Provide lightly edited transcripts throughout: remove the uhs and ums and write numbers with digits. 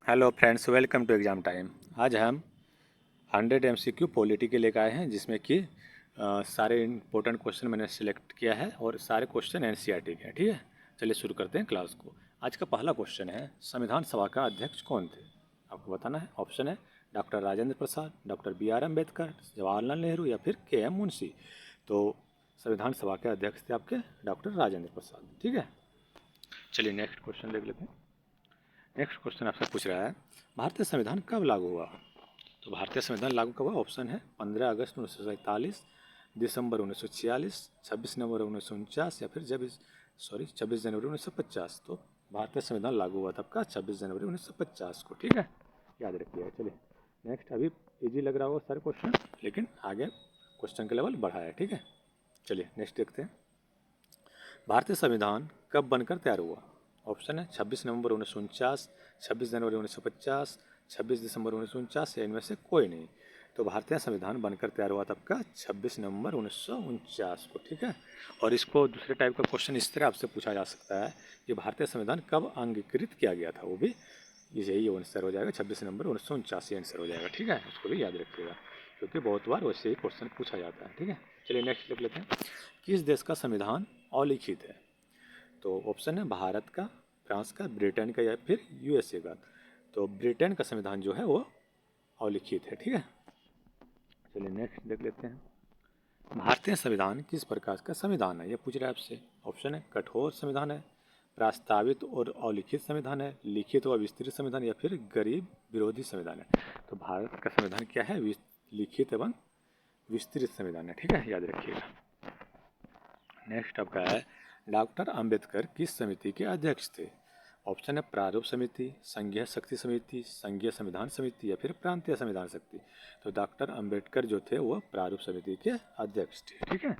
Hello friends, welcome to exam time. आज हम 100 MCQ polity के लेकर आए हैं, जिसमें कि सारे इम्पोर्टेंट क्वेश्चन मैंने सिलेक्ट किया है और सारे क्वेश्चन NCERT के हैं। ठीक है, चलिए शुरू करते हैं क्लास को। आज का पहला क्वेश्चन है, संविधान सभा का अध्यक्ष कौन थे? आपको बताना है। ऑप्शन है doctor Rajendra Prasad, doctor BR Ambedkar, Jawaharlal Nehru या फिर KM मुंशी। तो संविधान सभा के अध्यक्ष थे आपके डॉक्टर राजेंद्र प्रसाद। ठीक है, चलिए नेक्स्ट क्वेश्चन देख लेते हैं। नेक्स्ट क्वेश्चन आपसे पूछ रहा है, भारतीय संविधान कब लागू हुआ? तो भारतीय संविधान लागू कब हुआ? ऑप्शन है 15 अगस्त 1947, दिसंबर 1946, 26 नवंबर 1949 या फिर 26 जनवरी 1950। तो भारतीय संविधान लागू हुआ तब का 26 जनवरी 1950 को। ठीक है, याद रखिएगा। चलिए नेक्स्ट, अभी इजी लग रहा होगा सारे क्वेश्चन, लेकिन आगे क्वेश्चन का लेवल बढ़ा है। ठीक है, चलिए नेक्स्ट देखते हैं। भारतीय संविधान कब बनकर तैयार हुआ? ऑप्शन है 26 नवंबर 1949, 26 जनवरी 1950, 26 दिसंबर 1949 या इनमें से कोई नहीं। तो भारतीय संविधान बनकर तैयार हुआ तब का 26 नवंबर 1949 को। ठीक है, और इसको दूसरे टाइप का क्वेश्चन इस तरह आपसे पूछा जा सकता है कि भारतीय संविधान कब अंगीकृत किया गया था, वो भी यही आंसर हो जाएगा, 26 नवंबर 1949 आंसर हो जाएगा। ठीक है, उसको भी याद रखिएगा, क्योंकि बहुत बार वैसे ही क्वेश्चन पूछा जाता है। ठीक है, चलिए नेक्स्ट देख लेते हैं। किस देश का संविधान अलिखित है? तो ऑप्शन है भारत का, फ्रांस का, ब्रिटेन का या फिर USA का। तो ब्रिटेन का संविधान जो है वो अलिखित है। ठीक है, चलिए नेक्स्ट देख लेते हैं। भारतीय संविधान किस प्रकार का संविधान है, ये पूछ रहा है आपसे। ऑप्शन है कठोर संविधान है, प्रस्तावित और अलिखित संविधान है, लिखित व विस्तृत संविधान या फिर गरीब विरोधी संविधान है। तो भारत का संविधान क्या है? लिखित एवं विस्तृत संविधान है। ठीक है, याद रखिएगा। नेक्स्ट आपका है, डॉक्टर अंबेडकर किस समिति के अध्यक्ष थे? ऑप्शन है प्रारूप समिति, संघीय शक्ति समिति, संघीय संविधान समिति या फिर प्रांतीय संविधान समिति। तो डॉक्टर अंबेडकर जो थे वो प्रारूप समिति के अध्यक्ष थे। ठीक है,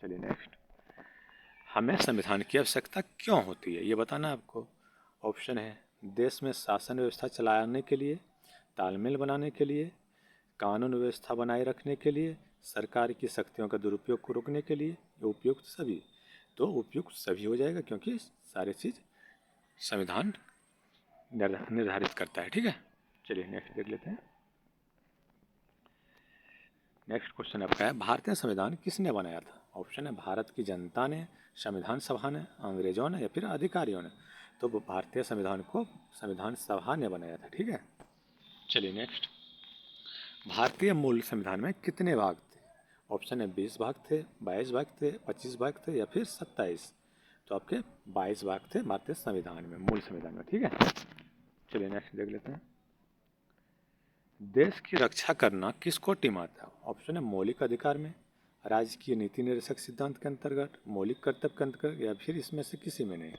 चलिए नेक्स्ट। हमें संविधान की आवश्यकता क्यों होती है, ये बताना है आपको। ऑप्शन है देश में शासन व्यवस्था चलाने के लिए, तालमेल बनाने के लिए, कानून व्यवस्था बनाए रखने के लिए, सरकार की शक्तियों का दुरुपयोग को रोकने के लिए, उपयुक्त सभी। तो उपयुक्त सभी हो जाएगा, क्योंकि सारी चीज़ संविधान निर्धारित करता है। ठीक है, चलिए नेक्स्ट देख लेते हैं। नेक्स्ट क्वेश्चन आपका है, भारतीय संविधान किसने बनाया था? ऑप्शन है भारत की जनता ने, संविधान सभा ने, अंग्रेजों ने या फिर अधिकारियों ने। तो भारतीय संविधान को संविधान सभा ने बनाया था। ठीक है, चलिए नेक्स्ट। भारतीय मूल संविधान में कितने भाग थे? ऑप्शन है 20 भाग थे, 22 भाग थे, 25 भाग थे या फिर 27। तो आपके 22 भाग थे भारतीय संविधान में, मूल संविधान में। ठीक है, चलिए नेक्स्ट देख लेते हैं। देश की रक्षा करना किसको टीम आता है? ऑप्शन है मौलिक अधिकार में, राजकीय नीति निर्देशक सिद्धांत के अंतर्गत, मौलिक कर्तव्य के अंतर्गत या फिर इसमें से किसी में नहीं।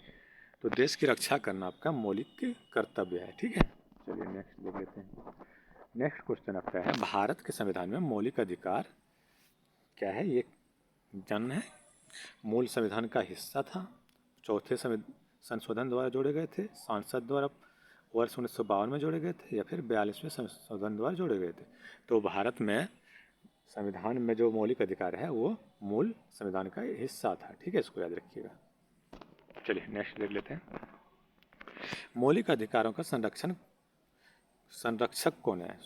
तो देश की रक्षा करना आपका मौलिक कर्तव्य है। ठीक है, चलिए नेक्स्ट देख लेते हैं। नेक्स्ट क्वेश्चन आपका है, भारत के संविधान में मौलिक अधिकार क्या है? ये जानना है। मूल संविधान का हिस्सा था, चौथे संशोधन द्वारा जोड़े गए थे, सांसद द्वारा वर्ष 1952 में जोड़े गए थे या फिर 42वें संशोधन द्वारा जोड़े गए थे। तो भारत में संविधान में जो मौलिक अधिकार है वो मूल संविधान का हिस्सा था। ठीक है, इसको याद रखिएगा। चलिए नेक्स्ट देख लेते हैं। मौलिक अधिकारों का संरक्षक कौन है?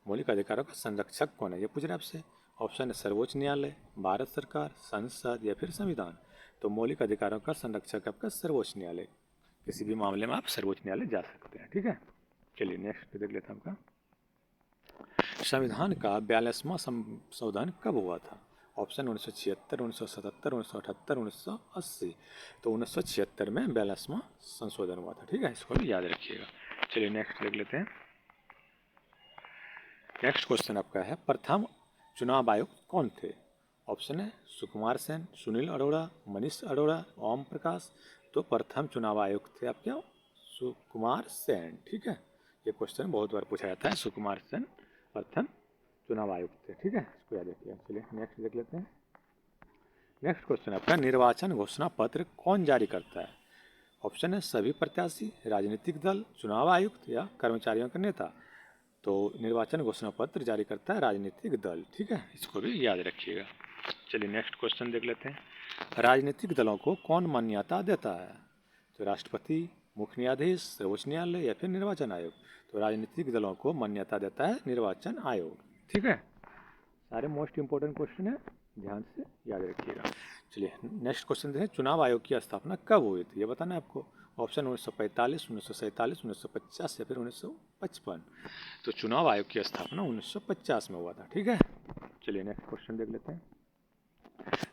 मौलिक अधिकारों का संरक्षक कौन है, ये पूछ रहे हैं आपसे। ऑप्शन है सर्वोच्च न्यायालय, भारत सरकार, संसद या फिर संविधान। तो मौलिक अधिकारों का संरक्षक आपका सर्वोच्च न्यायालय। किसी भी मामले में आप सर्वोच्च न्यायालय जा सकते हैं। ठीक है, चलिए नेक्स्ट देख लेते हैं आपका। संविधान का 42वां संशोधन कब हुआ था? ऑप्शन 1976, 1977, 1978, 1980। तो 1976 में 42वां संशोधन हुआ था। ठीक है, इसको भी याद रखिएगा। चलिए नेक्स्ट देख लेते हैं। नेक्स्ट क्वेश्चन आपका है, प्रथम चुनाव आयुक्त कौन थे? ऑप्शन है सुकुमार सेन, सुनील अरोड़ा, मनीष अरोड़ा, ओम प्रकाश। तो प्रथम चुनाव आयुक्त थे आपके सुकुमार सेन। ठीक है, ये क्वेश्चन बहुत बार पूछा जाता है, सुकुमार सेन प्रथम चुनाव आयुक्त थे। ठीक है, इसको याद रखिए। चलिए नेक्स्ट देख लेते हैं। नेक्स्ट क्वेश्चन आपका, निर्वाचन घोषणा पत्र कौन जारी करता है? ऑप्शन है सभी प्रत्याशी, राजनीतिक दल, चुनाव आयुक्त या कर्मचारियों के नेता। तो निर्वाचन घोषणा पत्र जारी करता है राजनीतिक दल। ठीक है, इसको भी याद रखिएगा। चलिए नेक्स्ट क्वेश्चन देख लेते हैं। राजनीतिक दलों को कौन मान्यता देता है? तो राष्ट्रपति, मुख्य न्यायाधीश, सर्वोच्च न्यायालय या फिर निर्वाचन आयोग। तो राजनीतिक दलों को मान्यता देता है निर्वाचन आयोग। ठीक है, सारे मोस्ट इंपॉर्टेंट क्वेश्चन है, ध्यान से याद रखिएगा। चलिए नेक्स्ट क्वेश्चन देखें, चुनाव आयोग की स्थापना कब हुई थी, ये बताना है आपको। ऑप्शन 1945, 1947, 1950 या फिर 1955। तो चुनाव आयोग की स्थापना 1950 में हुआ था। ठीक है, चलिए नेक्स्ट क्वेश्चन देख लेते हैं।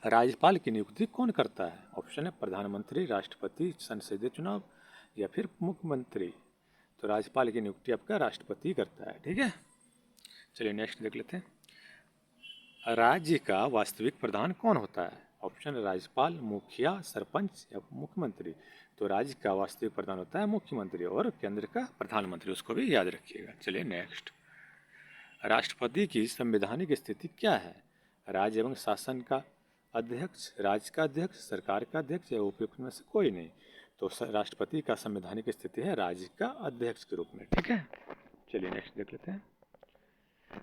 राज्यपाल की नियुक्ति कौन करता है? ऑप्शन है प्रधानमंत्री, राष्ट्रपति, संसदीय चुनाव या फिर मुख्यमंत्री। तो राज्यपाल की नियुक्ति आपका राष्ट्रपति करता है। ठीक है, चलिए नेक्स्ट देख लेते हैं। राज्य का वास्तविक प्रधान कौन होता है? ऑप्शन है राज्यपाल, मुखिया, सरपंच या मुख्यमंत्री। तो राज्य का वास्तविक प्रधान होता है मुख्यमंत्री और केंद्र का प्रधानमंत्री, उसको भी याद रखिएगा। चलिए नेक्स्ट, राष्ट्रपति की संवैधानिक स्थिति क्या है? राज्य एवं शासन का अध्यक्ष, राज्य का अध्यक्ष, सरकार का अध्यक्ष या उपयुक्त में से कोई नहीं। तो राष्ट्रपति का संवैधानिक स्थिति है राज्य का अध्यक्ष के रूप में। ठीक है, चलिए नेक्स्ट देख लेते हैं।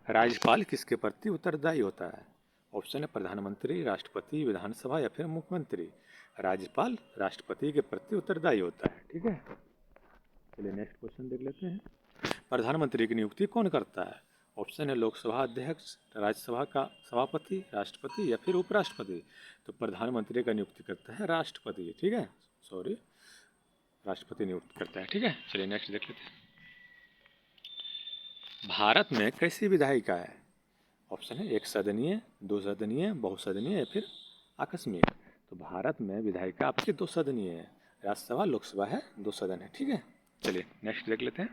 राज्यपाल किसके प्रति उत्तरदायी होता है? ऑप्शन है प्रधानमंत्री, राष्ट्रपति, विधानसभा या फिर मुख्यमंत्री। राज्यपाल राष्ट्रपति के प्रति उत्तरदायी होता है। ठीक है, चलिए नेक्स्ट क्वेश्चन देख लेते हैं। प्रधानमंत्री की नियुक्ति कौन करता है? ऑप्शन है लोकसभा अध्यक्ष, राज्यसभा का सभापति, राष्ट्रपति या फिर उपराष्ट्रपति। तो प्रधानमंत्री का नियुक्ति करता है राष्ट्रपति। ठीक है, सॉरी, राष्ट्रपति नियुक्त करता है। ठीक है, चलिए नेक्स्ट देख लेते हैं। भारत में कैसी विधायिका है? ऑप्शन है एक सदनीय, दो सदनीय, बहुसदनीय या फिर आकस्मिक। तो भारत में विधायिका आपकी दो सदनीय है, राज्यसभा लोकसभा है, दो सदन है। ठीक है, चलिए नेक्स्ट देख लेते हैं।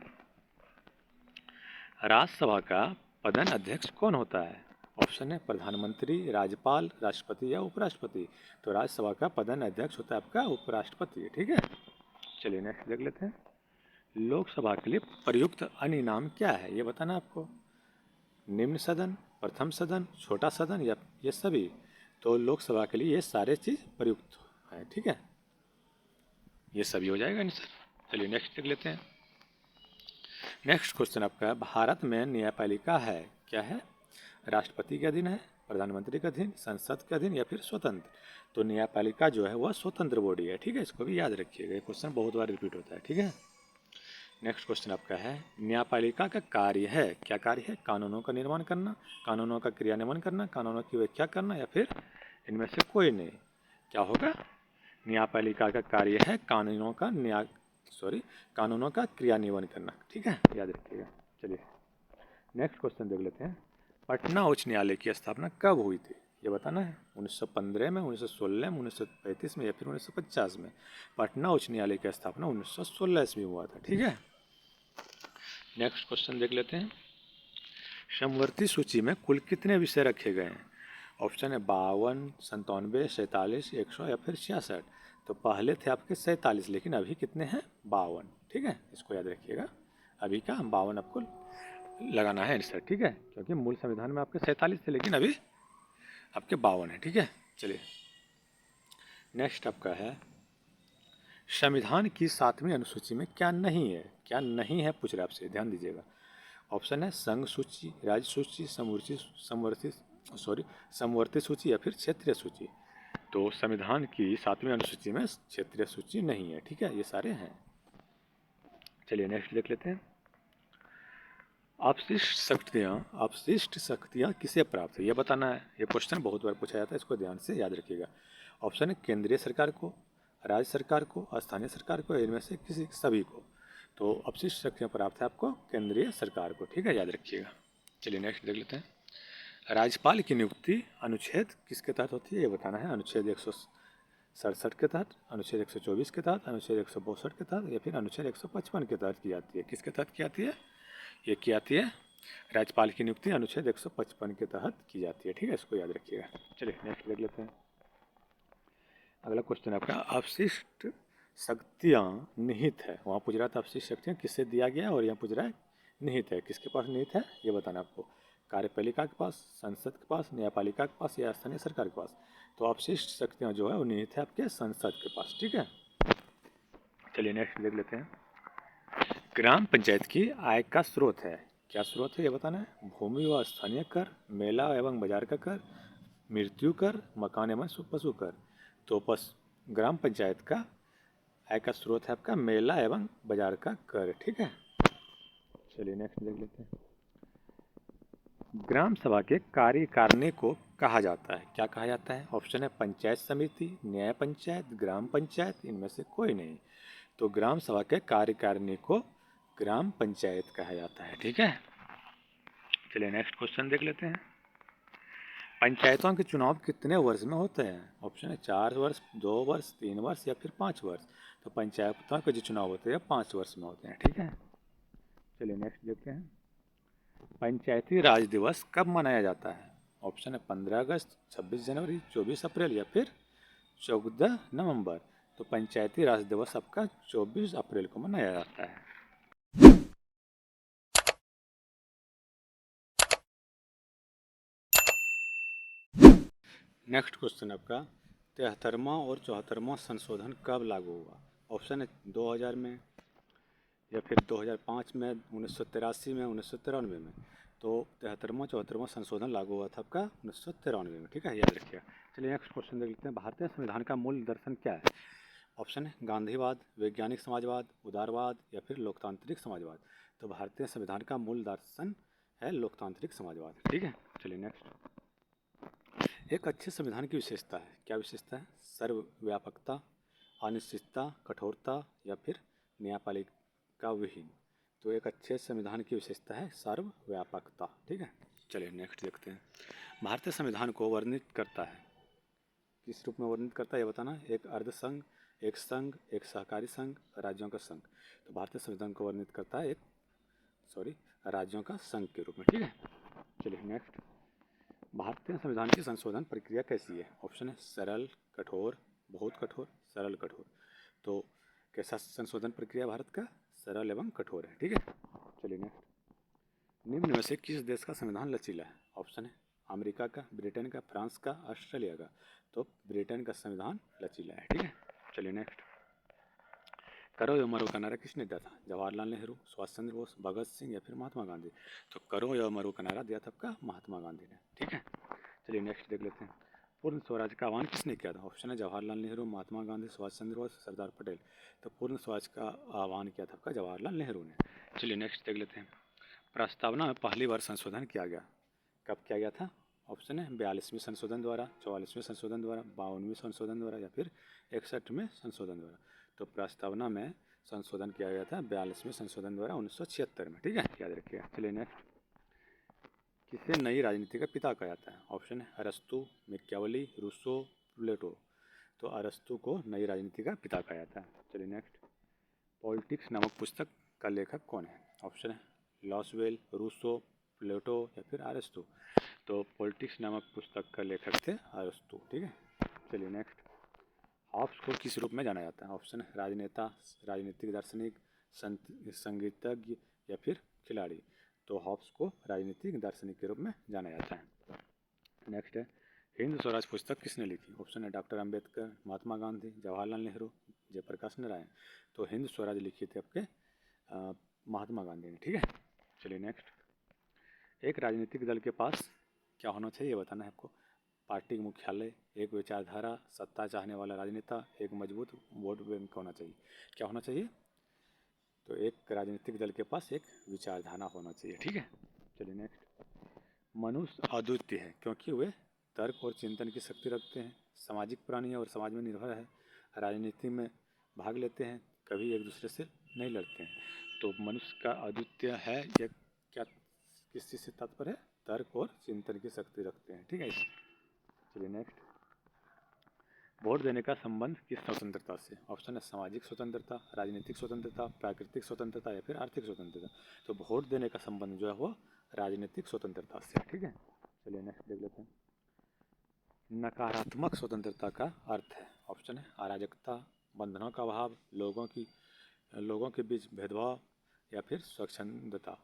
राज्यसभा का पदन अध्यक्ष कौन होता है? ऑप्शन है प्रधानमंत्री, राज्यपाल, राष्ट्रपति या उपराष्ट्रपति। तो राज्यसभा का पदन अध्यक्ष होता है आपका उपराष्ट्रपति। ठीक है, चलिए नेक्स्ट देख लेते हैं। लोकसभा के लिए प्रयुक्त अन्य नाम क्या है, ये बताना आपको। निम्न सदन, प्रथम सदन, छोटा सदन या ये सभी। तो लोकसभा के लिए ये सारे चीज़ प्रयुक्त है। ठीक है, ये सभी हो जाएगा आंसर। चलिए नेक्स्ट देख लेते हैं। नेक्स्ट क्वेश्चन आपका है, भारत में न्यायपालिका है क्या है? राष्ट्रपति के अधीन है, प्रधानमंत्री के अधीन, संसद के अधीन या फिर स्वतंत्र। तो न्यायपालिका जो है वह स्वतंत्र बॉडी है। ठीक है, इसको भी याद रखिएगा, ये क्वेश्चन बहुत बार रिपीट होता है। ठीक है, नेक्स्ट क्वेश्चन आपका है, न्यायपालिका का कार्य है, क्या कार्य है? कानूनों का निर्माण करना, कानूनों का क्रियान्वयन करना, कानूनों की व्याख्या करना या फिर इनमें से कोई नहीं। क्या होगा? न्यायपालिका का कार्य है कानूनों का क्रियान्वयन करना। ठीक है, याद रखिएगा। चलिए नेक्स्ट क्वेश्चन देख लेते हैं। पटना उच्च न्यायालय की स्थापना कब हुई थी, ये बताना है। 1915 में, 1916 में, 1935 में या फिर 1950 में। पटना उच्च न्यायालय की स्थापना 1916 ईस्वी में हुआ था। ठीक है, नेक्स्ट क्वेश्चन देख लेते हैं। समवर्ती सूची में कुल कितने विषय रखे गए हैं? ऑप्शन है 52, 97, 47, 100 या फिर 66। तो पहले थे आपके 47, लेकिन अभी कितने हैं? 52। ठीक है, इसको याद रखिएगा, अभी का 52 आपको लगाना है आंसर। ठीक है, क्योंकि मूल संविधान में आपके 47 थे, लेकिन अभी आपके 52 है। ठीक है, चलिए नेक्स्ट आपका है, संविधान की 7वीं अनुसूची में क्या नहीं है? क्या नहीं है पूछ रहे आपसे, ध्यान दीजिएगा। ऑप्शन है संघ सूची, राज्य सूची, समवर्ती सूची या फिर क्षेत्रीय सूची। तो संविधान की 7वीं अनुसूची में क्षेत्रीय सूची नहीं है। ठीक है, ये सारे हैं। चलिए नेक्स्ट देख लेते हैं। अपशिष्ट शक्तियाँ किसे प्राप्त है, ये बताना है। ये क्वेश्चन बहुत बार पूछा जाता है, इसको ध्यान से याद रखिएगा। ऑप्शन है केंद्रीय सरकार को, राज्य सरकार को, स्थानीय सरकार को, इनमें से किसी सभी को। तो अपशिष्ट शक्तियाँ प्राप्त है आपको केंद्रीय सरकार को। ठीक है, याद रखिएगा। चलिए नेक्स्ट देख लेते हैं। राज्यपाल की नियुक्ति अनुच्छेद किसके तहत होती है, ये बताना है। अनुच्छेद 167 के तहत, अनुच्छेद 124 के तहत, अनुच्छेद 162 के तहत या फिर अनुच्छेद 155 के तहत की जाती है। किसके तहत की जाती है? ये की जाती है, राज्यपाल की नियुक्ति अनुच्छेद 155 के तहत की जाती है। ठीक है, इसको याद रखिएगा। चलिए नेक्स्ट देख लेते हैं। अगला क्वेश्चन आपका, अपशिष्ट शक्तियाँ निहित है। वहाँ पूछ रहा था अपशिष्ट शक्तियाँ किससे दिया गया है, और यहाँ पूछ रहा है निहित है, किसके पास निहित है, ये बताना आपको। कार्यपालिका के पास, संसद के पास, न्यायपालिका के पास या स्थानीय सरकार के पास। तो अपशिष्ट शक्तियाँ जो है वो निहित है आपके संसद के पास। ठीक है, चलिए नेक्स्ट देख लेते हैं। ग्राम पंचायत की आय का स्रोत है, क्या स्रोत है, ये बताना है। भूमि व स्थानीय कर, मेला एवं बाजार का कर, मृत्यु कर, मकान एवं पशु कर। तो ग्राम पंचायत का आय का स्रोत है आपका मेला एवं बाजार का कर। ठीक है, चलिए नेक्स्ट देख लेते हैं। ग्राम सभा के कार्यकारिणी को कहा जाता है, क्या कहा जाता है? ऑप्शन है पंचायत समिति, न्याय पंचायत, ग्राम पंचायत, इनमें से कोई नहीं। तो ग्राम सभा के कार्यकारिणी को ग्राम पंचायत कहा जाता है। ठीक है, चलिए नेक्स्ट क्वेश्चन देख लेते हैं। पंचायतों के चुनाव कितने वर्ष में होते हैं? ऑप्शन है 4 वर्ष, 2 वर्ष, 3 वर्ष या फिर 5 वर्ष। तो पंचायतों के जो चुनाव होते हैं 5 वर्ष में होते हैं। ठीक है, चलिए नेक्स्ट देखते हैं। पंचायती राज दिवस कब मनाया जाता है? ऑप्शन है 15 अगस्त, 26 जनवरी, 24 अप्रैल या फिर 14 नवंबर। तो पंचायती राज दिवस आपका 24 अप्रैल को मनाया जाता है। नेक्स्ट क्वेश्चन आपका 73वां और 74वां संशोधन कब लागू हुआ? ऑप्शन है 2000 में या फिर 2005 में, 1983 में, 1993 में। तो 73वां 74वां संशोधन लागू हुआ था आपका 1993 में। ठीक है, याद रखिए। चलिए नेक्स्ट क्वेश्चन देख लेते हैं। भारतीय संविधान का मूल दर्शन क्या है? ऑप्शन है गांधीवाद, वैज्ञानिक समाजवाद, उदारवाद या फिर लोकतांत्रिक समाजवाद। तो भारतीय संविधान का मूल दर्शन है लोकतांत्रिक समाजवाद। ठीक है, चलिए नेक्स्ट। एक अच्छे संविधान की विशेषता है, क्या विशेषता है? सर्वव्यापकता, अनिश्चितता, कठोरता या फिर न्यायपालिका विहीन। तो एक अच्छे संविधान की विशेषता है सर्वव्यापकता। ठीक है, चलिए नेक्स्ट देखते हैं। भारतीय संविधान को वर्णित करता है, किस रूप में वर्णित करता है ये बताना। एक अर्ध संघ, एक संघ, एक सहकारी संघ, राज्यों का संघ। तो भारतीय संविधान को वर्णित करता है राज्यों का संघ के रूप में। ठीक है, चलिए नेक्स्ट। भारतीय संविधान की संशोधन प्रक्रिया कैसी है? ऑप्शन है सरल, कठोर, बहुत कठोर, सरल, कठोर। तो कैसा संशोधन प्रक्रिया भारत का? सरल एवं कठोर है। ठीक है, चलिए नेक्स्ट। निम्न में से किस देश का संविधान लचीला है? ऑप्शन है अमेरिका का, ब्रिटेन का, फ्रांस का, ऑस्ट्रेलिया का। तो ब्रिटेन का संविधान लचीला है। ठीक है, चलिए नेक्स्ट। करो या मरो का नारा किसने दिया था? जवाहरलाल नेहरू, सुभाष चंद्र बोस, भगत सिंह या फिर महात्मा गांधी। तो करो या मरो का नारा दिया था आपका महात्मा गांधी ने। ठीक है, चलिए नेक्स्ट देख लेते हैं। पूर्ण स्वराज का आह्वान किसने किया था? ऑप्शन है जवाहरलाल नेहरू, महात्मा गांधी, सुभाष चंद्र बोस, सरदार पटेल। तो पूर्ण स्वराज का आह्वान किया था आपका जवाहरलाल नेहरू ने। चलिए नेक्स्ट देख लेते हैं। प्रस्तावना में पहली बार संशोधन किया गया, कब किया गया था? ऑप्शन है 42वें संशोधन द्वारा, 44वें संशोधन द्वारा, 52वें संशोधन द्वारा या फिर 61वें संशोधन द्वारा। तो प्रस्तावना में संशोधन किया गया था 42वें संशोधन द्वारा 1976 में। ठीक है, याद रखिएगा। चलिए नेक्स्ट। किसे नई राजनीति का पिता कहा जाता है? ऑप्शन है अरस्तु, मैकियावेली, रूसो, प्लेटो। तो अरस्तु को नई राजनीति का पिता कहा जाता है। चलिए नेक्स्ट। पॉलिटिक्स नामक पुस्तक का लेखक कौन है? ऑप्शन है लॉसवेल, रूसो, प्लेटो या फिर अरस्तु। तो पॉलिटिक्स नामक पुस्तक का लेखक थे अरस्तु। ठीक है, चलिए नेक्स्ट। हॉब्स को किस रूप में जाना जाता है? ऑप्शन है राजनेता, राजनीतिक दार्शनिक, संगीतज्ञ या फिर खिलाड़ी। तो हॉब्स को राजनीतिक दार्शनिक के रूप में जाना जाता है। नेक्स्ट है हिंद स्वराज पुस्तक किसने लिखी? ऑप्शन है डॉक्टर अंबेडकर, महात्मा गांधी, जवाहरलाल नेहरू, जयप्रकाश नारायण। तो हिंद स्वराज लिखी थी आपके महात्मा गांधी ने। ठीक है, चलिए नेक्स्ट। एक राजनीतिक दल के पास क्या होना चाहिए बताना है आपको। पार्टी मुख्यालय, एक विचारधारा, सत्ता चाहने वाला राजनेता, एक मजबूत वोट बैंक होना चाहिए। क्या होना चाहिए? तो एक राजनीतिक दल के पास एक विचारधारा होना चाहिए। ठीक है, चलिए नेक्स्ट। मनुष्य अद्वितीय है क्योंकि वे तर्क और चिंतन की शक्ति रखते हैं, सामाजिक प्राणी है और समाज में निर्भर है, राजनीति में भाग लेते हैं, कभी एक दूसरे से नहीं लड़ते हैं। तो मनुष्य का अद्वितीय है यह क्या, किस चीज़ से तात्पर्य है? तर्क और चिंतन की शक्ति रखते हैं। ठीक है, चलिए नेक्स्ट। वोट देने का संबंध किस स्वतंत्रता से? ऑप्शन है सामाजिक स्वतंत्रता, राजनीतिक स्वतंत्रता, प्राकृतिक स्वतंत्रता या फिर आर्थिक स्वतंत्रता। तो वोट देने का संबंध जो है वो राजनीतिक स्वतंत्रता से। ठीक है, चलिए नेक्स्ट देख लेते हैं। नकारात्मक स्वतंत्रता का अर्थ है। ऑप्शन है अराजकता, बंधनों का अभाव, लोगों के बीच भेदभाव या फिर स्वच्छंदता।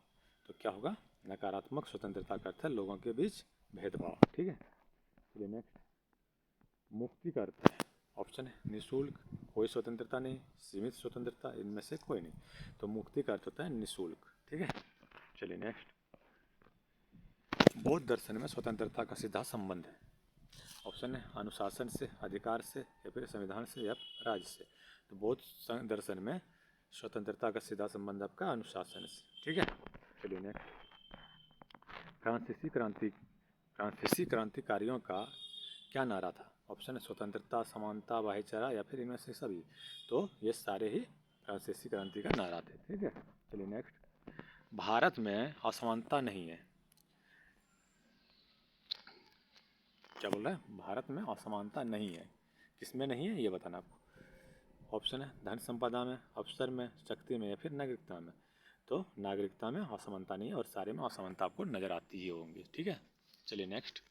तो क्या होगा? नकारात्मक स्वतंत्रता का अर्थ है लोगों के बीच भेदभाव। ठीक है, चलिए नेक्स्ट। मुक्ति का अर्थ है। ऑप्शन है निःशुल्क, कोई स्वतंत्रता नहीं, सीमित स्वतंत्रता, इनमें से कोई नहीं। तो मुक्ति का अर्थ होता है निःशुल्क। ठीक है, चलिए नेक्स्ट। बौद्ध दर्शन में स्वतंत्रता का सीधा संबंध है। ऑप्शन है अनुशासन से, अधिकार से या फिर संविधान से या राज्य से। तो बौद्ध दर्शन में स्वतंत्रता का सीधा संबंध आपका अनुशासन से। ठीक है, चलिए नेक्स्ट। फ्रांसीसी क्रांतिकारियों का क्या नारा था? ऑप्शन है स्वतंत्रता, समानता, भाईचारा या फिर इनमें से सभी। तो ये सारे ही फ्रांसीसी क्रांति का नारा थे। ठीक है, चलिए नेक्स्ट। भारत में असमानता नहीं है, क्या बोल रहा है? भारत में असमानता नहीं है, किसमें नहीं है ये बताना आपको। ऑप्शन है धन संपदा में, अवसर में, शक्ति में या फिर नागरिकता में। तो नागरिकता में असमानता नहीं है और सारे में असमानता आपको नजर आती ही होंगी। ठीक है, चलिए नेक्स्ट।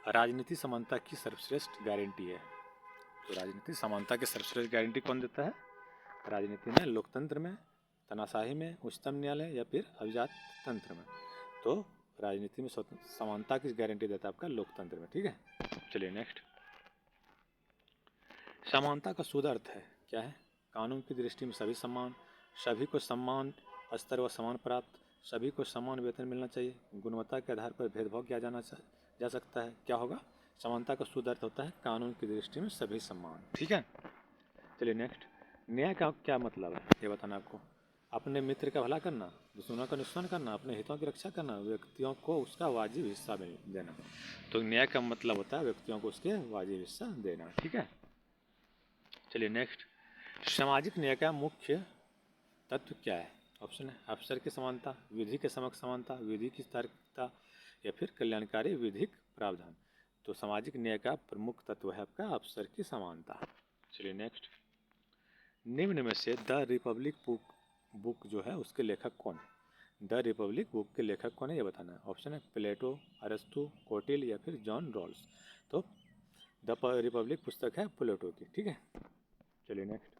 राजनीति समानता की सर्वश्रेष्ठ गारंटी है। तो राजनीति समानता की सर्वश्रेष्ठ गारंटी कौन देता है? राजनीति में, लोकतंत्र में, तानाशाही में, उच्चतम न्यायालय या फिर अभिजात तंत्र में। तो राजनीति में समानता की गारंटी देता है आपका लोकतंत्र में। ठीक है, चलिए नेक्स्ट। समानता का शुद्ध अर्थ है क्या है? कानून की दृष्टि में सभी समान, सभी को समान स्तर व समान प्राप्त, सभी को समान वेतन मिलना चाहिए, गुणवत्ता के आधार पर भेदभाव किया जा सकता है। क्या होगा? समानता का शुद्ध अर्थ होता है कानून की दृष्टि में सभी समान। ठीक है, चलिए नेक्स्ट। न्याय का क्या मतलब है ये बताना आपको। अपने मित्र का भला करना, दुश्मनों का नुकसान करना, अपने हितों की रक्षा करना, व्यक्तियों को उसका वाजिब हिस्सा देना। तो न्याय का मतलब होता है व्यक्तियों को उसके वाजिब हिस्सा देना। ठीक है, चलिए नेक्स्ट। सामाजिक न्याय का मुख्य तत्व क्या है? ऑप्शन है अवसर की समानता, विधि के समक्ष समानता, विधि की तार्किकता या फिर कल्याणकारी विधिक प्रावधान। तो सामाजिक न्याय का प्रमुख तत्व है आपका अवसर की समानता। चलिए नेक्स्ट। निम्न में से द रिपब्लिक बुक जो है उसके लेखक कौन है? द रिपब्लिक बुक के लेखक कौन है ये बताना है। ऑप्शन है प्लेटो, अरस्तु, कोटिल या फिर जॉन रॉल्स। तो द रिपब्लिक पुस्तक है प्लेटो की। ठीक है, चलिए नेक्स्ट।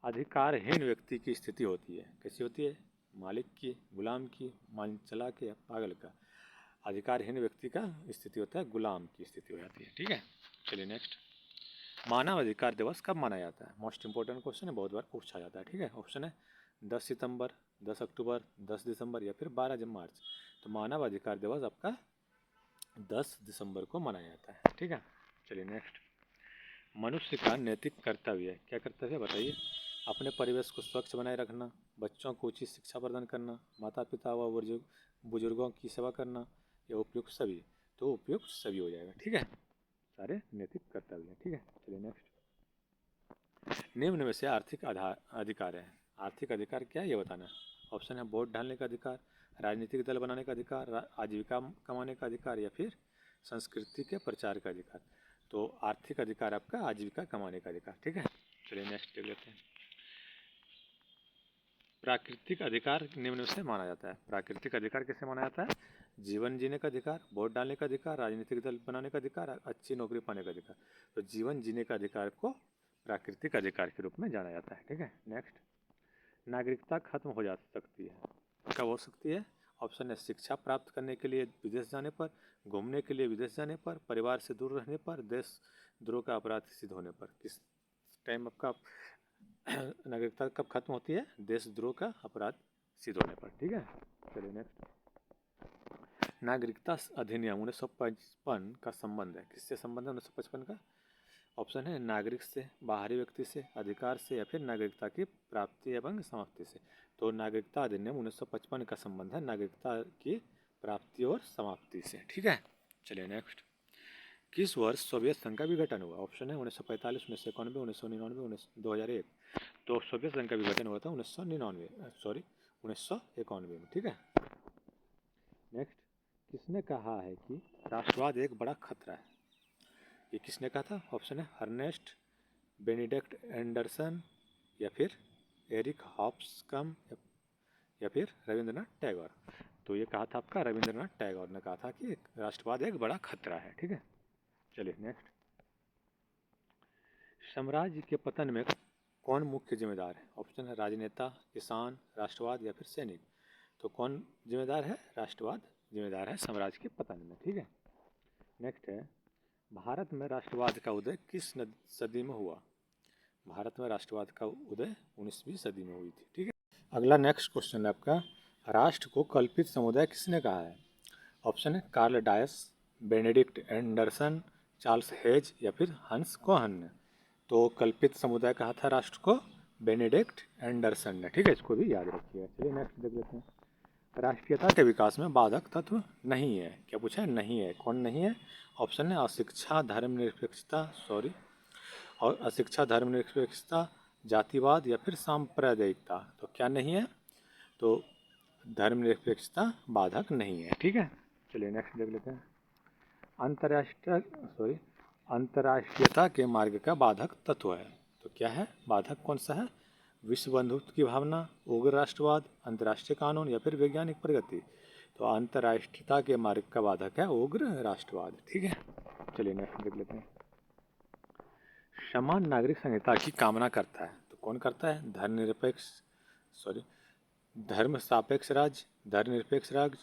अधिकारहीन व्यक्ति की स्थिति होती है, कैसी होती है? मालिक की, गुलाम की, मान चला के या पागल का। अधिकारहीन व्यक्ति का स्थिति होता है गुलाम की स्थिति हो जाती है। ठीक है, चलिए नेक्स्ट। मानव अधिकार दिवस कब मनाया जाता है? मोस्ट इंपॉर्टेंट क्वेश्चन है, बहुत बार पूछा जाता है। ठीक है, ऑप्शन है 10 सितंबर, 10 अक्टूबर, 10 दिसंबर या फिर 12 मार्च। तो मानव अधिकार दिवस आपका 10 दिसंबर को मनाया जाता है। ठीक है, चलिए नेक्स्ट। मनुष्य का नैतिक कर्तव्य, क्या कर्तव्य बताइए? अपने परिवेश को स्वच्छ बनाए रखना, बच्चों को उचित शिक्षा प्रदान करना, माता पिता व बुजुर्गों की सेवा करना या उपयुक्त सभी। तो उपयुक्त सभी हो जाएगा। ठीक है, सारे नैतिक कर्तव्य हैं। ठीक है, चलिए नेक्स्ट। निम्न में से आर्थिक अधिकार है। आर्थिक अधिकार क्या है ये बताना है। ऑप्शन है वोट डालने का अधिकार, राजनीतिक दल बनाने का अधिकार, आजीविका कमाने का अधिकार या फिर संस्कृति के प्रचार का अधिकार। तो आर्थिक अधिकार आपका आजीविका कमाने का अधिकार। ठीक है, चलिए नेक्स्ट देख लेते हैं। प्राकृतिक अधिकार निम्न से माना जाता है। प्राकृतिक अधिकार किसे माना जाता है? जीवन जीने का अधिकार, वोट डालने का अधिकार, राजनीतिक दल बनाने का अधिकार, अच्छी नौकरी पाने का अधिकार। तो जीवन जीने का अधिकार को प्राकृतिक अधिकार के रूप में जाना जाता है। ठीक है, नेक्स्ट। नागरिकता खत्म हो जा सकती है, कब हो सकती है? ऑप्शन है शिक्षा प्राप्त करने के लिए विदेश जाने पर, घूमने के लिए विदेश जाने पर, परिवार से दूर रहने पर, देशद्रोह का अपराध सिद्ध होने पर। किस टाइम आपका नागरिकता कब खत्म होती है? देशद्रोह का अपराध सिद्ध होने पर। ठीक है, चलिए नेक्स्ट। नागरिकता अधिनियम 1955 का संबंध है, किससे संबंध है 1955 का? ऑप्शन है नागरिक से, बाहरी व्यक्ति से, अधिकार से या फिर नागरिकता की प्राप्ति एवं समाप्ति से। तो नागरिकता अधिनियम 1955 का संबंध है नागरिकता की प्राप्ति और समाप्ति से। ठीक है, चलिए नेक्स्ट। किस वर्ष सोवियत संघ का विघटन हुआ? ऑप्शन है 1945, 1991, 1999, 2001। तो सोवियत संघ का विघटन हुआ था 1991 में। ठीक है, नेक्स्ट। किसने कहा है कि राष्ट्रवाद एक बड़ा खतरा है? ये किसने कहा था? ऑप्शन है अर्नेस्ट बेनेडिक्ट एंडरसन या फिर एरिक हॉब्सकम या फिर रविंद्रनाथ टैगोर। तो ये कहा था आपका रविंद्रनाथ टैगोर ने कहा था कि राष्ट्रवाद एक बड़ा खतरा है। ठीक है, चलिए नेक्स्ट। साम्राज्य के पतन में कौन मुख्य जिम्मेदार है? ऑप्शन है राजनेता, किसान, राष्ट्रवाद या फिर सैनिक। तो कौन जिम्मेदार है? राष्ट्रवाद जिम्मेदार है साम्राज्य के पतन में। ठीक है, नेक्स्ट है भारत में राष्ट्रवाद का उदय किस सदी में हुआ? भारत में राष्ट्रवाद का उदय 19वीं सदी में हुई थी। ठीक है, अगला नेक्स्ट क्वेश्चन है आपका, राष्ट्र को कल्पित समुदाय किसने कहा है? ऑप्शन है Karl Dias, Benedict Anderson, Charles Hayes या फिर हंस कोहन ने। तो कल्पित समुदाय कहा था राष्ट्र को? बेनेडिक्ट एंडरसन ने, ठीक है, इसको भी याद रखिए। चलिए नेक्स्ट देख लेते हैं। राष्ट्रीयता के विकास में बाधक तत्व नहीं है, क्या पूछा है? नहीं है, कौन नहीं है? ऑप्शन है अशिक्षा, धर्मनिरपेक्षता, और अशिक्षा, धर्मनिरपेक्षता, जातिवाद या फिर सांप्रदायिकता। तो क्या नहीं है? तो धर्मनिरपेक्षता बाधक नहीं है, ठीक है। चलिए नेक्स्ट देख लेते हैं। अंतर्राष्ट्रीय सॉरी अंतर्राष्ट्रीयता के मार्ग का बाधक तत्व है, तो क्या है बाधक? कौन सा है? विश्व बंधुत्व की भावना, उग्र राष्ट्रवाद, अंतर्राष्ट्रीय कानून या फिर वैज्ञानिक प्रगति। तो अंतर्राष्ट्रीयता के मार्ग का बाधक है उग्र राष्ट्रवाद, ठीक है। चलिए नेक्स्ट देख लेते हैं। समान नागरिक संहिता की कामना करता है, तो कौन करता है? धर्म सापेक्ष राज्य, धर्मनिरपेक्ष राज्य,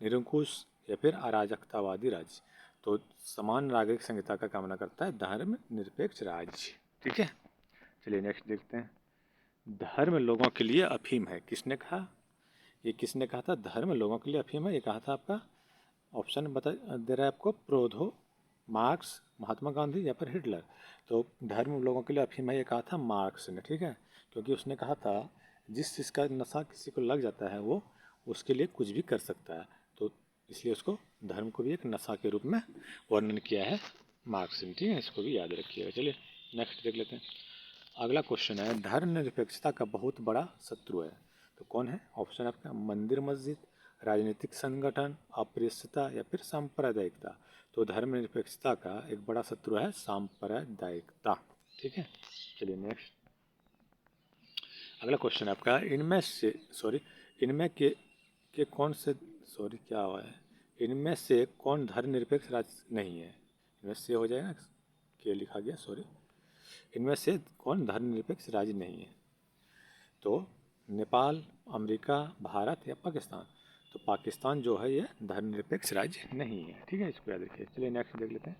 निरंकुश या फिर अराजकतावादी राज्य। तो समान नागरिक संहिता का कामना करता है धर्मनिरपेक्ष राज्य, ठीक है। चलिए नेक्स्ट देखते हैं। धर्म लोगों के लिए अफीम है, किसने कहा? ये किसने कहा था? धर्म लोगों के लिए अफीम है, ये कहा था आपका, ऑप्शन बता दे रहा है आपको, प्रोधो, मार्क्स, महात्मा गांधी या फिर हिटलर। तो धर्म लोगों के लिए अफीम है, ये कहा था मार्क्स ने, ठीक है, क्योंकि उसने कहा था जिस चीज़ का नशा किसी को लग जाता है वो उसके लिए कुछ भी कर सकता है, तो इसलिए उसको धर्म को भी एक नशा के रूप में वर्णन किया है मार्क्स ने, ठीक है, इसको भी याद रखिएगा। चलिए नेक्स्ट देख लेते हैं। अगला क्वेश्चन है, धर्मनिरपेक्षता का बहुत बड़ा शत्रु है, तो कौन है? ऑप्शन आपका मंदिर मस्जिद, राजनीतिक संगठन, अस्पृश्यता या फिर सांप्रदायिकता। तो धर्मनिरपेक्षता का एक बड़ा शत्रु है सांप्रदायिकता, ठीक है। चलिए नेक्स्ट। अगला क्वेश्चन आपका, इनमें के कौन से क्या हुआ है? इनमें से कौन धर्मनिरपेक्ष राज्य नहीं है? इनमें से हो जाएगा, के लिखा गया, इनमें से कौन धर्मनिरपेक्ष राज्य नहीं है? तो नेपाल, अमेरिका, भारत या पाकिस्तान। तो पाकिस्तान जो है ये धर्मनिरपेक्ष राज्य नहीं है, ठीक है, इसको याद रखिए। चलिए नेक्स्ट देख लेते हैं।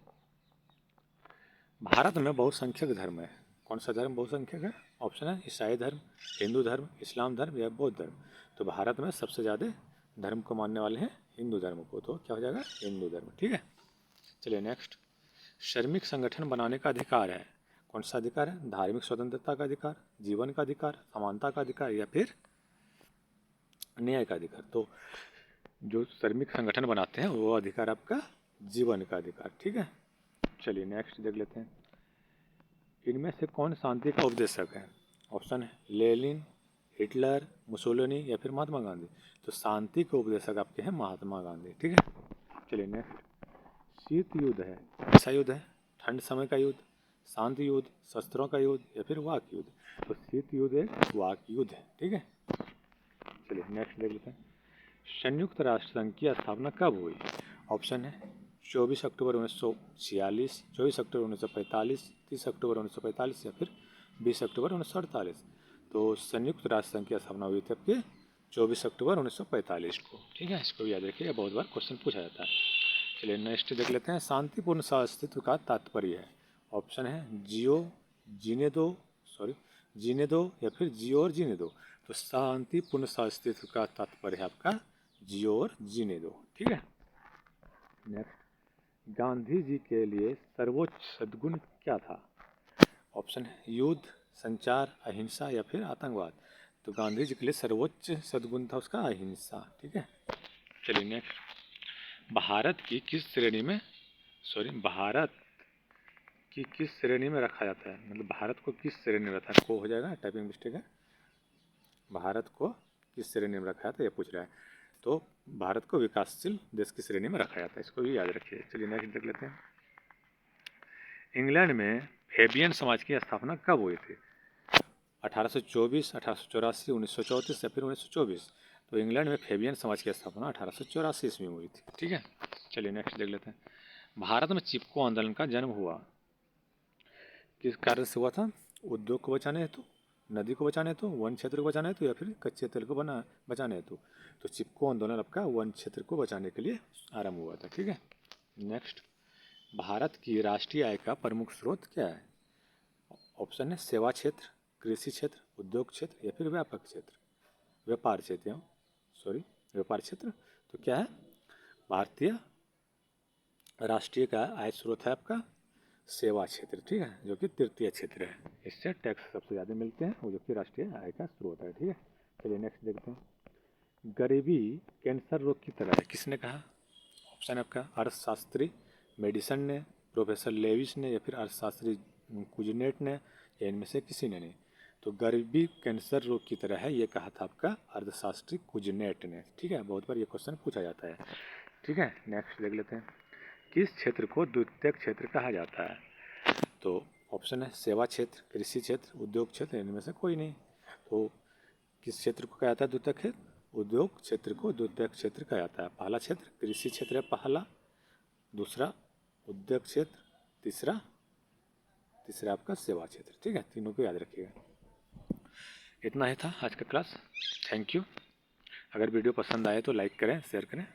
भारत में बहुसंख्यक धर्म है, कौन सा धर्म बहुसंख्यक है? ऑप्शन है ईसाई धर्म, हिंदू धर्म, इस्लाम धर्म या बौद्ध धर्म। तो भारत में सबसे ज़्यादा धर्म को मानने वाले हैं हिंदू धर्म को, तो क्या हो जाएगा? हिंदू धर्म, ठीक है। चलिए नेक्स्ट। श्रमिक संगठन बनाने का अधिकार है, कौन सा अधिकार है? धार्मिक स्वतंत्रता का अधिकार, जीवन का अधिकार, समानता का अधिकार या फिर न्याय का अधिकार। तो जो श्रमिक संगठन बनाते हैं वो अधिकार आपका जीवन का अधिकार, ठीक है। चलिए नेक्स्ट देख लेते हैं। इनमें से कौन शांति का उपदेशक है? ऑप्शन है लेनिन, हिटलर, मुसोलिनी या फिर महात्मा गांधी। तो शांति के उपदेशक आपके हैं महात्मा गांधी, ठीक है। चलिए नेक्स्ट। शीत युद्ध है, कैसा युद्ध है? ठंड समय का युद्ध, शांति युद्ध, शस्त्रों का युद्ध या फिर वाक युद्ध। तो शीत युद्ध एक वाक युद्ध है, ठीक है। चलिए नेक्स्ट देख लेते हैं। संयुक्त राष्ट्र संघ की स्थापना कब हुई? ऑप्शन है 24 अक्टूबर 1946, 24 अक्टूबर 1945, 30 अक्टूबर 1945 या फिर 20 अक्टूबर 1948। तो संयुक्त राष्ट्र संघ की स्थापना हुई थी आपके 24 अक्टूबर 1945 को, ठीक है, इसको भी याद रखिएगा, बहुत बार क्वेश्चन पूछा जाता है। चलिए नेक्स्ट देख लेते हैं। शांतिपूर्ण सहअस्तित्व का तात्पर्य है, ऑप्शन है जीने दो या फिर जियो और जीने दो। तो शांतिपूर्ण सहअस्तित्व का तात्पर्य है आपका जियो और जीने दो, ठीक है। नेक्स्ट। गांधी जी के लिए सर्वोच्च सद्गुण क्या था? ऑप्शन है युद्ध, संचार, अहिंसा या फिर आतंकवाद। तो गांधी जी के लिए सर्वोच्च सद्गुण था उसका अहिंसा, ठीक है। चलिए नेक्स्ट। भारत की किस श्रेणी में रखा जाता है? मतलब भारत को किस श्रेणी में रखा है, को हो जाएगा, टाइपिंग मिस्टेक है। भारत को किस श्रेणी में रखा जाता है ये पूछ रहा है। तो भारत को विकासशील देश की श्रेणी में रखा जाता है, इसको भी याद रखिए। चलिए नेक्स्ट देख लेते हैं। इंग्लैंड में फेबियन समाज की स्थापना कब हुई थी? 1824, 1884, 1934 या फिर 1924। तो इंग्लैंड में फेबियन समाज की स्थापना 1884 ईस्वी में हुई थी, ठीक है। चलिए नेक्स्ट देख लेते हैं। भारत में चिपको आंदोलन का जन्म हुआ किस कारण से हुआ था? उद्योग को बचाने हेतु, नदी को बचाने हेतु, वन क्षेत्र को बचाने हेतु या फिर कच्चे तेल को बचाने हेतु। तो चिपको आंदोलन आपका वन क्षेत्र को बचाने के लिए आरंभ हुआ था, ठीक है। नेक्स्ट। भारत की राष्ट्रीय आय का प्रमुख स्रोत क्या है? ऑप्शन है सेवा क्षेत्र, कृषि क्षेत्र, उद्योग क्षेत्र या फिर व्यापार क्षेत्र। तो क्या है? भारतीय राष्ट्रीय का आय स्रोत है आपका सेवा क्षेत्र, ठीक है, जो कि तृतीय क्षेत्र है। इससे टैक्स सबसे ज़्यादा मिलते हैं, वो जो कि राष्ट्रीय आय का स्रोत है, ठीक है। चलिए नेक्स्ट देखते हैं। गरीबी कैंसर रोग की तरह है, किसने कहा? ऑप्शन आपका अर्थशास्त्री मेडिसन ने, प्रोफेसर लेविस ने, या फिर अर्थशास्त्री कुजनेट ने, या इनमें से किसी ने नहीं। तो गरीबी कैंसर रोग की तरह है, ये कहा था आपका अर्थशास्त्री कुजनेट ने, ठीक है। बहुत बार ये क्वेश्चन पूछा जाता है, ठीक है। नेक्स्ट देख लेते हैं। किस क्षेत्र को द्वितीयक क्षेत्र कहा जाता है? तो ऑप्शन है सेवा क्षेत्र, कृषि क्षेत्र, उद्योग क्षेत्र, इनमें से कोई नहीं। तो किस क्षेत्र को कहा जाता है द्वितीयक क्षेत्र? उद्योग क्षेत्र को द्वितीयक क्षेत्र कहा जाता है। पहला क्षेत्र कृषि क्षेत्र है, पहला, दूसरा उद्योग क्षेत्र, तीसरा आपका सेवा क्षेत्र, ठीक है। तीनों को याद रखिएगा। इतना ही था आज का क्लास। Thank you. अगर वीडियो पसंद आए तो लाइक करें, शेयर करें।